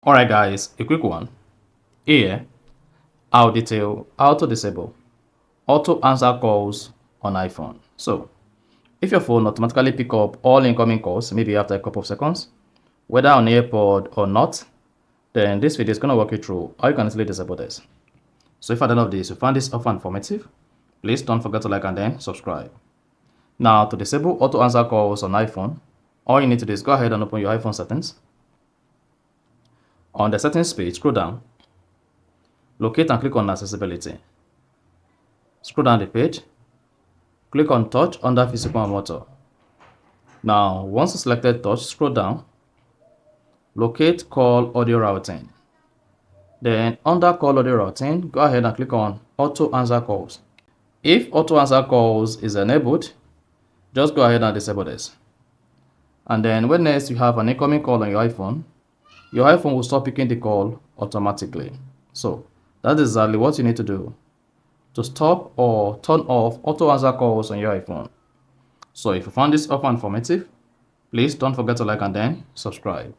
Alright guys, a quick one. Here, I'll detail how to disable auto answer calls on iPhone. So, if your phone automatically pick up all incoming calls, maybe after a couple of seconds, whether on AirPod or not, then this video is going to walk you through how you can easily disable this. So if at the end of this you find this offer informative, please don't forget to like and then subscribe. Now, to disable auto answer calls on iPhone, all you need to do is go ahead and open your iPhone settings. On the settings page, scroll down, locate and click on accessibility. Scroll down the page, click on touch under physical and motor. Now, once you selected touch, scroll down, locate call audio routing. Then under call audio routing, go ahead and click on auto answer calls. If auto answer calls is enabled, just go ahead and disable this. And then when next you have an incoming call on your iPhone will stop picking the call automatically. So that is exactly what you need to do to stop or turn off auto answer calls on your iPhone. So if you found this offer informative, please don't forget to like and then subscribe.